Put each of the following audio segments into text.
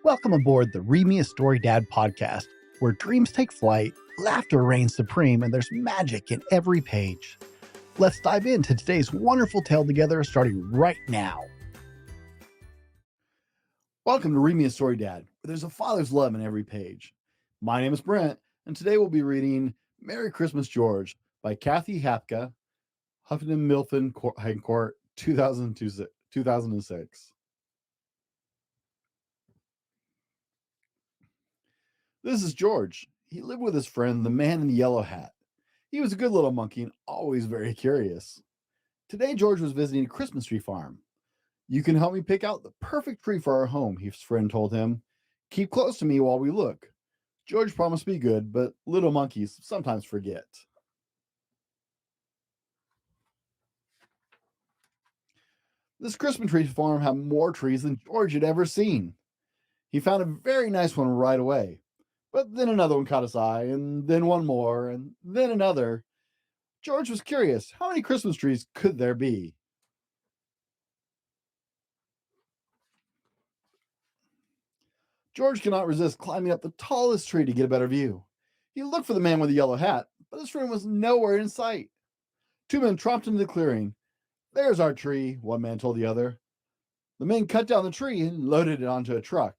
Welcome aboard the Read Me a Story Dad podcast, where dreams take flight, laughter reigns supreme, and there's magic in every page. Let's dive into today's wonderful tale together, starting right now. Welcome to Read Me a Story Dad, where there's a father's love in every page. My name is Brent, and today we'll be reading Merry Christmas, George by Cathy, Hapka, Houghton, Mifflin, Harcourt, 2006. This is George. He lived with his friend, the man in the yellow hat. He was a good little monkey and always very curious. Today, George was visiting a Christmas tree farm. "You can help me pick out the perfect tree for our home," his friend told him. "Keep close to me while we look." George promised to be good, but little monkeys sometimes forget. This Christmas tree farm had more trees than George had ever seen. He found a very nice one right away. But then another one caught his eye, and then one more, and then another. George was curious, how many Christmas trees could there be? George could not resist climbing up the tallest tree to get a better view. He looked for the man with the yellow hat, but his friend was nowhere in sight. Two men tromped into the clearing. "There's our tree," one man told the other. The men cut down the tree and loaded it onto a truck.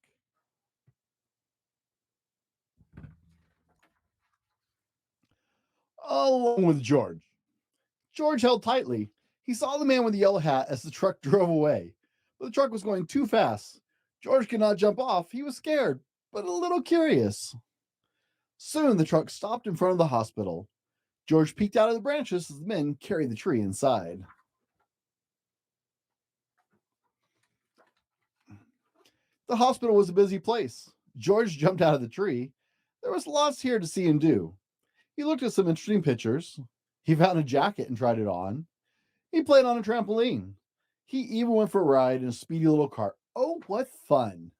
Along with George. George held tightly. He saw the man with the yellow hat as the truck drove away, but the truck was going too fast. George could not jump off. He was scared, but a little curious. Soon the truck stopped in front of the hospital. George peeked out of the branches as the men carried the tree inside. The hospital was a busy place. George jumped out of the tree. There was lots here to see and do. He looked at some interesting pictures. He found a jacket and tried it on. He played on a trampoline. He even went for a ride in a speedy little cart. Oh, what fun!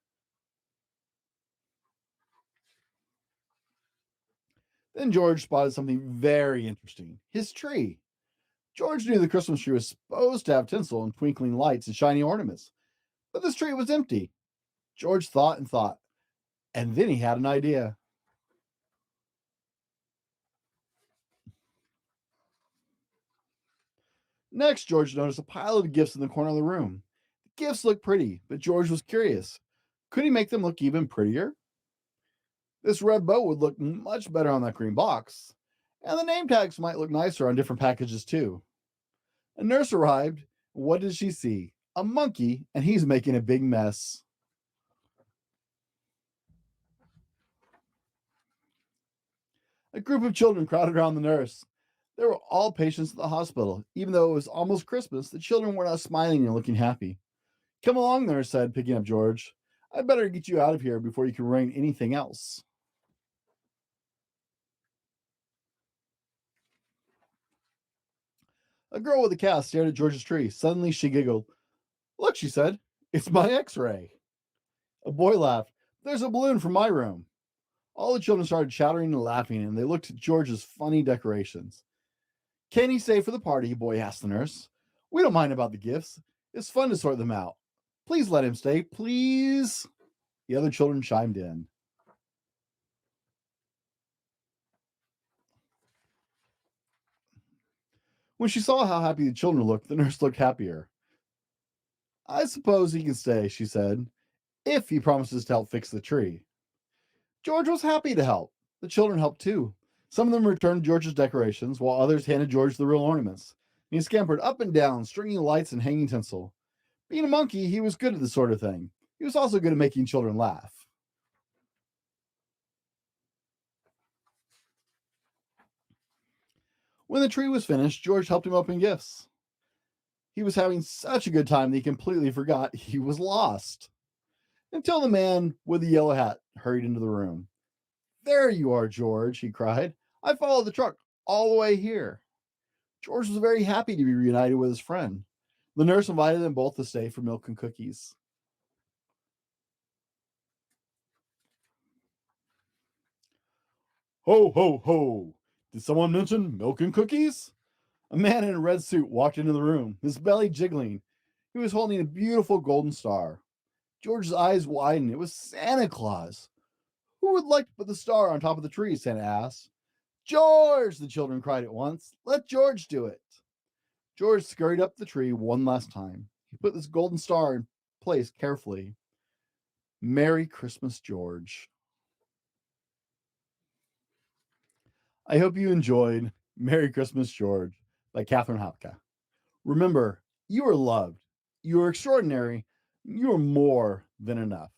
Then George spotted something very interesting. His tree. George knew the Christmas tree was supposed to have tinsel and twinkling lights and shiny ornaments, but this tree was empty. George thought and thought, and then he had an idea. Next, George noticed a pile of gifts in the corner of the room. The gifts looked pretty, but George was curious. Could he make them look even prettier? This red bow would look much better on that green box, and the name tags might look nicer on different packages too. A nurse arrived. What did she see? A monkey, and he's making a big mess. A group of children crowded around the nurse. They were all patients at the hospital. Even though it was almost Christmas, the children were not smiling and looking happy. "Come along," the nurse said, picking up George. "I'd better get you out of here before you can rain anything else." A girl with a cat stared at George's tree. Suddenly she giggled. "Look," she said, "it's my X-ray." A boy laughed. "There's a balloon from my room." All the children started chattering and laughing, and they looked at George's funny decorations. "Can he stay for the party?" boy asked the nurse. "We don't mind about the gifts. It's fun to sort them out. Please let him stay, please." The other children chimed in. When she saw how happy the children looked, the nurse looked happier. "I suppose he can stay," she said, "if he promises to help fix the tree." George was happy to help. The children helped too. Some of them returned George's decorations, while others handed George the real ornaments. He scampered up and down, stringing lights and hanging tinsel. Being a monkey, he was good at this sort of thing. He was also good at making children laugh. When the tree was finished, George helped him open gifts. He was having such a good time that he completely forgot he was lost. Until the man with the yellow hat hurried into the room. "There you are, George," he cried. "I followed the truck all the way here." George was very happy to be reunited with his friend. The nurse invited them both to stay for milk and cookies. "Ho, ho, ho! Did someone mention milk and cookies?" A man in a red suit walked into the room, his belly jiggling. He was holding a beautiful golden star. George's eyes widened. It was Santa Claus. Who would like to put the star on top of the tree? Santa asked. George! The children cried at once. Let George do it. George scurried up the tree one last time. He put this golden star in place carefully. Merry Christmas, George. I hope you enjoyed Merry Christmas, George by Catherine Hapka. Remember, you are loved, you are extraordinary, you are more than enough.